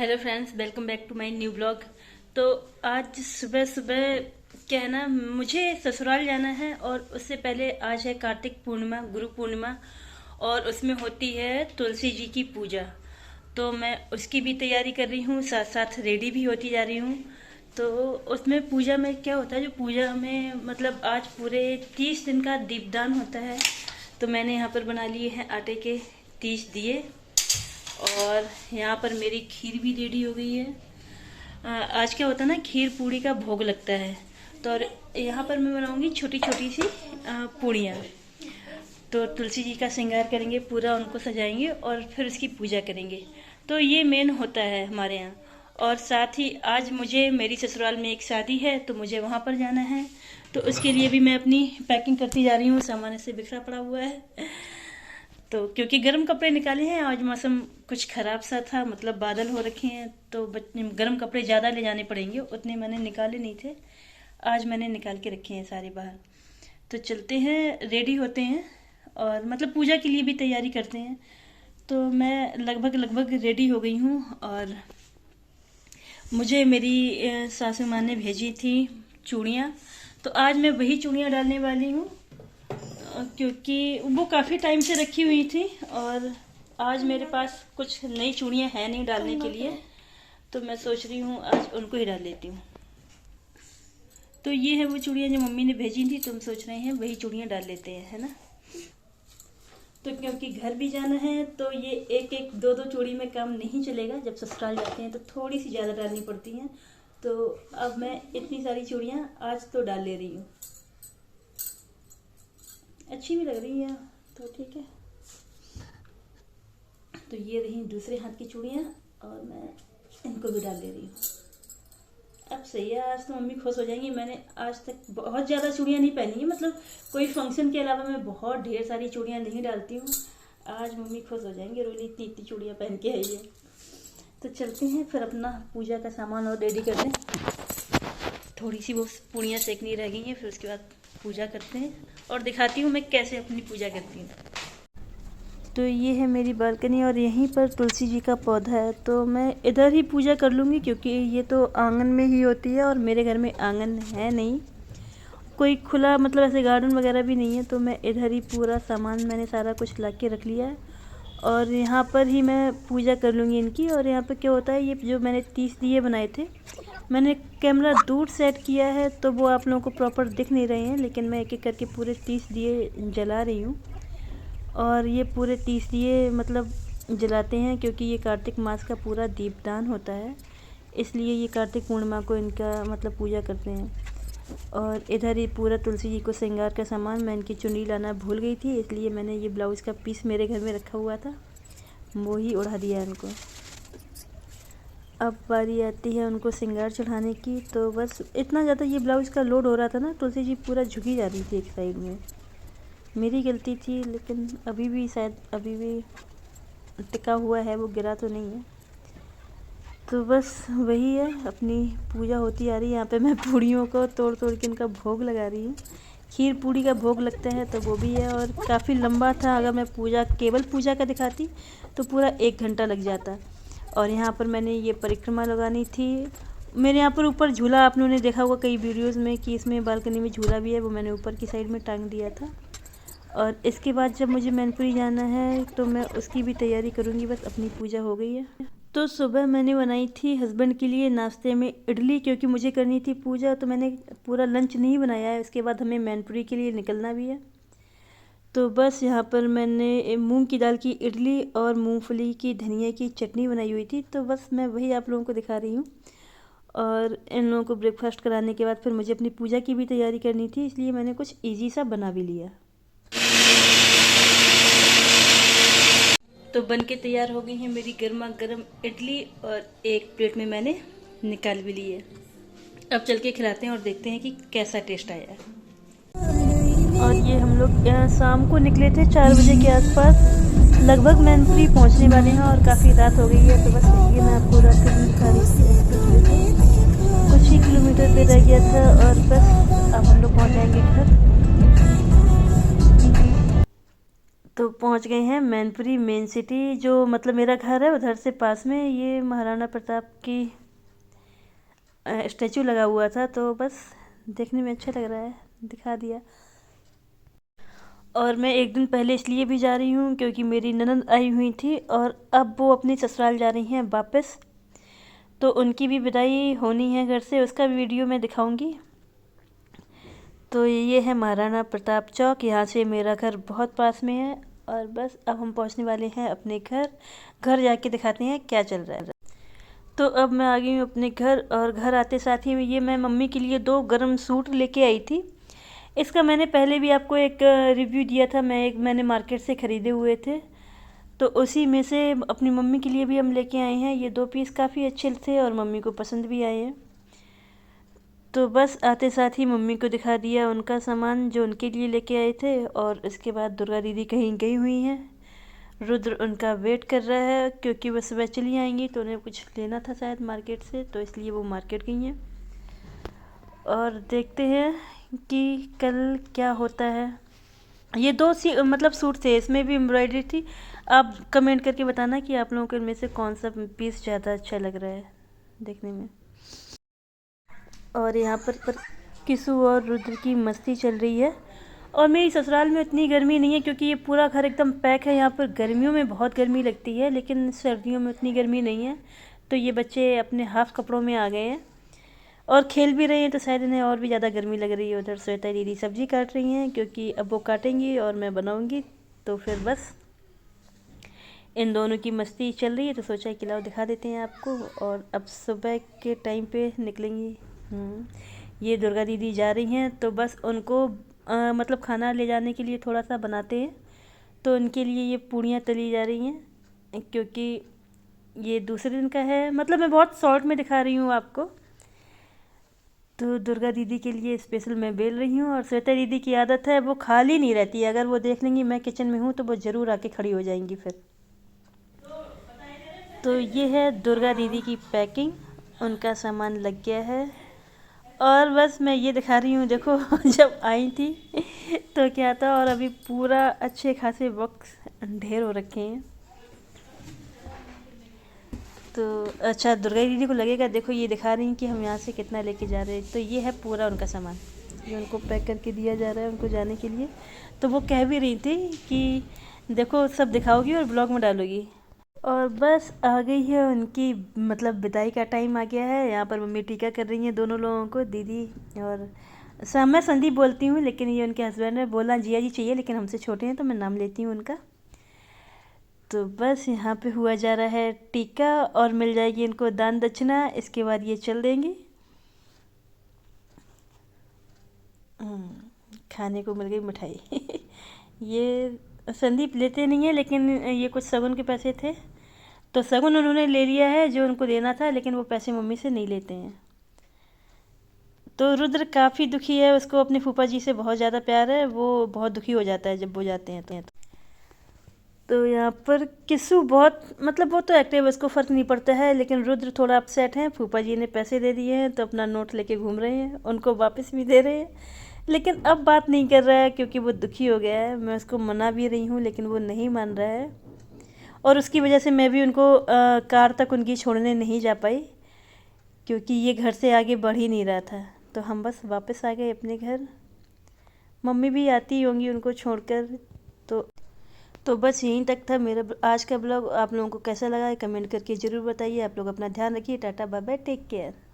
Hello friends, welcome back to my new blog. तो आज सुबह सुबह क्या है ना, मुझे ससुराल जाना है और उससे पहले आज है कार्तिक पूर्णिमा, गुरु पूर्णिमा, और उसमें होती है तुलसी जी की पूजा। तो मैं उसकी भी तैयारी कर रही हूँ, साथ साथ रेडी भी होती जा रही हूँ। तो उसमें पूजा में क्या होता है, जो पूजा में मतलब आज पूरे 30 दिन का दीपदान होता है। तो मैंने यहाँ पर बना लिए हैं आटे के 30 दिए, और यहाँ पर मेरी खीर भी रेडी हो गई है। आज क्या होता है ना, खीर पूड़ी का भोग लगता है। तो और यहाँ पर मैं बनाऊंगी छोटी छोटी सी पूड़ियाँ। तो तुलसी जी का श्रृंगार करेंगे, पूरा उनको सजाएंगे और फिर उसकी पूजा करेंगे। तो ये मेन होता है हमारे यहाँ। और साथ ही आज मुझे मेरी ससुराल में एक शादी है, तो मुझे वहाँ पर जाना है। तो उसके लिए भी मैं अपनी पैकिंग करती जा रही हूँ, सामान ऐसे बिखरा पड़ा हुआ है। तो क्योंकि गर्म कपड़े निकाले हैं, आज मौसम कुछ खराब सा था, मतलब बादल हो रखे हैं, तो गर्म कपड़े ज़्यादा ले जाने पड़ेंगे, उतने मैंने निकाले नहीं थे। आज मैंने निकाल के रखे हैं सारे बाहर। तो चलते हैं, रेडी होते हैं और मतलब पूजा के लिए भी तैयारी करते हैं। तो मैं लगभग लगभग रेडी हो गई हूँ। और मुझे मेरी सासू माँ ने भेजी थी चूड़ियाँ, तो आज मैं वही चूड़ियाँ डालने वाली हूँ, क्योंकि वो काफ़ी टाइम से रखी हुई थी और आज मेरे पास कुछ नई चूड़ियाँ हैं नहीं डालने के लिए। तो मैं सोच रही हूँ आज उनको ही डाल लेती हूँ। तो ये है वो चूड़ियाँ जो मम्मी ने भेजी थी, तो हम सोच रहे हैं वही चूड़ियाँ डाल लेते हैं, है ना। तो क्योंकि घर भी जाना है, तो ये एक एक दो दो चूड़ी में काम नहीं चलेगा। जब ससुराल जाते हैं तो थोड़ी सी ज़्यादा डालनी पड़ती हैं। तो अब मैं इतनी सारी चूड़ियाँ आज तो डाल ले रही हूँ, अच्छी भी लग रही है, तो ठीक है। तो ये रही दूसरे हाथ की चूड़ियाँ और मैं इनको भी डाल ले रही हूँ। अब सही है, आज तो मम्मी खुश हो जाएंगी। मैंने आज तक बहुत ज़्यादा चूड़ियाँ नहीं पहनी है, मतलब कोई फंक्शन के अलावा मैं बहुत ढेर सारी चूड़ियाँ नहीं डालती हूँ। आज मम्मी खुश हो जाएंगे, रोली इतनी इतनी चूड़ियाँ पहन के आई है। तो चलते हैं फिर अपना पूजा का सामान और रेडी कर दें। थोड़ी सी वो पूड़ियाँ सेकनी रह गई हैं, फिर उसके बाद पूजा करते हैं और दिखाती हूँ मैं कैसे अपनी पूजा करती हूँ। तो ये है मेरी बालकनी और यहीं पर तुलसी जी का पौधा है। तो मैं इधर ही पूजा कर लूँगी, क्योंकि ये तो आंगन में ही होती है और मेरे घर में आंगन है नहीं, कोई खुला मतलब ऐसे गार्डन वगैरह भी नहीं है। तो मैं इधर ही पूरा सामान मैंने सारा कुछ ला के रख लिया है और यहाँ पर ही मैं पूजा कर लूँगी इनकी। और यहाँ पर क्या होता है, ये जो मैंने 30 दिए बनाए थे, मैंने कैमरा दूर सेट किया है तो वो आप लोगों को प्रॉपर दिख नहीं रहे हैं, लेकिन मैं एक एक करके पूरे 30 दिए जला रही हूँ। और ये पूरे 30 दिए मतलब जलाते हैं, क्योंकि ये कार्तिक मास का पूरा दीपदान होता है, इसलिए ये कार्तिक पूर्णिमा को इनका मतलब पूजा करते हैं। और इधर ही पूरा तुलसी जी को श्रृंगार का सामान, मैं इनकी चुन्नी लाना भूल गई थी, इसलिए मैंने ये ब्लाउज़ का पीस मेरे घर में रखा हुआ था, वो ही उड़ा दिया इनको। अब बारी आती है उनको श्रृंगार चढ़ाने की। तो बस इतना ज़्यादा ये ब्लाउज़ का लोड हो रहा था ना, तुलसी जी पूरा झुकी जा रही थी एक साइड में। मेरी गलती थी, लेकिन अभी भी शायद अभी भी टिका हुआ है, वो गिरा तो नहीं है। तो बस वही है, अपनी पूजा होती आ रही है। यहाँ पे मैं पूड़ियों को तोड़ तोड़ के इनका भोग लगा रही हूँ। खीर पूड़ी का भोग लगता है, तो वो भी है। और काफ़ी लंबा था, अगर मैं पूजा केवल पूजा का दिखाती तो पूरा 1 घंटा लग जाता। और यहाँ पर मैंने ये परिक्रमा लगानी थी। मेरे यहाँ पर ऊपर झूला आप लोगों ने देखा होगा कई वीडियोस में कि इसमें बालकनी में झूला भी है, वो मैंने ऊपर की साइड में टांग दिया था। और इसके बाद जब मुझे मैनपुरी जाना है तो मैं उसकी भी तैयारी करूँगी। बस अपनी पूजा हो गई है। तो सुबह मैंने बनाई थी हस्बैंड के लिए नाश्ते में इडली, क्योंकि मुझे करनी थी पूजा, तो मैंने पूरा लंच नहीं बनाया है। उसके बाद हमें मैनपुरी के लिए निकलना भी है। तो बस यहाँ पर मैंने मूंग की दाल की इडली और मूंगफली की धनिया की चटनी बनाई हुई थी, तो बस मैं वही आप लोगों को दिखा रही हूँ। और इन लोगों को ब्रेकफास्ट कराने के बाद फिर मुझे अपनी पूजा की भी तैयारी करनी थी, इसलिए मैंने कुछ ईजी सा बना भी लिया। तो बन के तैयार हो गई है मेरी गर्मा गर्म इडली, और एक प्लेट में मैंने निकाल भी ली है। अब चल के खिलाते हैं और देखते हैं कि कैसा टेस्ट आया है। और ये हम लोग यहाँ शाम को निकले थे 4 बजे के आसपास, लगभग मैनपुरी पहुँचने वाले हैं और काफ़ी रात हो गई है। तो बस ये मैं आपको रात का दिखा रही थी। कुछ ही किलोमीटर पे रह गया था और बस अब हम लोग पहुँच जाएंगे घर। तो पहुंच गए हैं मैनपुरी मेन सिटी, जो मतलब मेरा घर है उधर से पास में। ये महाराणा प्रताप की स्टैचू लगा हुआ था, तो बस देखने में अच्छा लग रहा है, दिखा दिया। और मैं एक दिन पहले इसलिए भी जा रही हूँ क्योंकि मेरी ननद आई हुई थी और अब वो अपनी ससुराल जा रही हैं वापस, तो उनकी भी विदाई होनी है घर से, उसका वीडियो मैं दिखाऊंगी। तो ये है महाराणा प्रताप चौक, यहाँ से मेरा घर बहुत पास में है। और बस अब हम पहुँचने वाले हैं अपने घर। घर जाके दिखाते हैं क्या चल रहा है। तो अब मैं आ गई हूँ अपने घर, और घर आते साथ ही ये मैं मम्मी के लिए 2 गर्म सूट लेके आई थी। इसका मैंने पहले भी आपको एक रिव्यू दिया था, मैंने मार्केट से ख़रीदे हुए थे, तो उसी में से अपनी मम्मी के लिए भी हम लेके आए हैं। ये 2 पीस काफ़ी अच्छे थे और मम्मी को पसंद भी आए हैं। तो बस आते साथ ही मम्मी को दिखा दिया उनका सामान जो उनके लिए लेके आए थे। और इसके बाद दुर्गा दीदी कहीं गई हुई हैं, रुद्र उनका वेट कर रहा है क्योंकि वह सुबह चली आएंगी, तो उन्हें कुछ लेना था शायद मार्केट से, तो इसलिए वो मार्केट गई हैं। और देखते हैं कि कल क्या होता है। ये 2 मतलब सूट थे, इसमें भी एम्ब्रॉयडरी थी। आप कमेंट करके बताना कि आप लोगों को इनमें से कौन सा पीस ज़्यादा अच्छा लग रहा है देखने में। और यहाँ पर किसु और रुद्र की मस्ती चल रही है। और मेरी ससुराल में इतनी गर्मी नहीं है क्योंकि ये पूरा घर एकदम पैक है। यहाँ पर गर्मियों में बहुत गर्मी लगती है, लेकिन सर्दियों में उतनी गर्मी नहीं है। तो ये बच्चे अपने हाफ कपड़ों में आ गए हैं और खेल भी रहे हैं, तो शायद इन्हें और भी ज़्यादा गर्मी लग रही है। उधर श्वेता दीदी सब्जी काट रही हैं क्योंकि अब वो काटेंगी और मैं बनाऊँगी, तो फिर बस इन दोनों की मस्ती चल रही है। तो सोचा कि लाओ दिखा देते हैं आपको। और अब सुबह के टाइम पे निकलेंगी। ये दुर्गा दीदी जा रही हैं, तो बस उनको मतलब खाना ले जाने के लिए थोड़ा सा बनाते हैं, तो उनके लिए ये पूड़ियाँ तली जा रही हैं क्योंकि ये दूसरे दिन का है। मतलब मैं बहुत शॉर्ट में दिखा रही हूँ आपको। तो दुर्गा दीदी के लिए स्पेशल मैं बेल रही हूँ। और श्वेता दीदी की आदत है, वो खाली नहीं रहती है। अगर वो देख लेंगी मैं किचन में हूँ तो वो ज़रूर आके खड़ी हो जाएंगी फिर। तो ये है दुर्गा दीदी की पैकिंग, उनका सामान लग गया है। और बस मैं ये दिखा रही हूँ, देखो जब आई थी तो क्या था, और अभी पूरा अच्छे खासे बॉक्स ढेर हो रखे हैं। तो अच्छा, दुर्गा दीदी को लगेगा, देखो ये दिखा रही हैं कि हम यहाँ से कितना लेके जा रहे हैं। तो ये है पूरा उनका सामान, ये उनको पैक करके दिया जा रहा है उनको जाने के लिए। तो वो कह भी रही थी कि देखो सब दिखाओगी और ब्लॉग में डालोगी। और बस आ गई है उनकी मतलब विदाई का टाइम आ गया है। यहाँ पर मम्मी टीका कर रही हैं दोनों लोगों को, दीदी और मैं संदीप बोलती हूँ, लेकिन ये उनके हस्बैंड ने बोला जिया जी चाहिए, लेकिन हमसे छोटे हैं तो मैं नाम लेती हूँ उनका। तो बस यहाँ पे हुआ जा रहा है टीका और मिल जाएगी इनको दान दक्षिणा, इसके बाद ये चल देंगे। खाने को मिल गई मिठाई ये संदीप लेते नहीं है, लेकिन ये कुछ शगुन के पैसे थे, तो शगुन उन्होंने ले लिया है जो उनको देना था, लेकिन वो पैसे मम्मी से नहीं लेते हैं। तो रुद्र काफ़ी दुखी है, उसको अपने फूफा जी से बहुत ज़्यादा प्यार है, वो बहुत दुखी हो जाता है जब वो जाते हैं तो यहाँ पर किस्सू बहुत मतलब वो तो एक्टिव है, उसको फ़र्क नहीं पड़ता है, लेकिन रुद्र थोड़ा अपसेट है। फूफा जी ने पैसे दे दिए हैं तो अपना नोट लेके घूम रहे हैं, उनको वापस भी दे रहे हैं, लेकिन अब बात नहीं कर रहा है क्योंकि वो दुखी हो गया है। मैं उसको मना भी रही हूँ लेकिन वो नहीं मान रहा है, और उसकी वजह से मैं भी उनको कार तक उनकी छोड़ने नहीं जा पाई क्योंकि ये घर से आगे बढ़ ही नहीं रहा था। तो हम बस वापस आ गए अपने घर। मम्मी भी आती होंगी उनको छोड़कर। तो बस यहीं तक था मेरा आज का ब्लॉग। आप लोगों को कैसा लगा कमेंट करके ज़रूर बताइए। आप लोग अपना ध्यान रखिए। Tata bye bye, take care.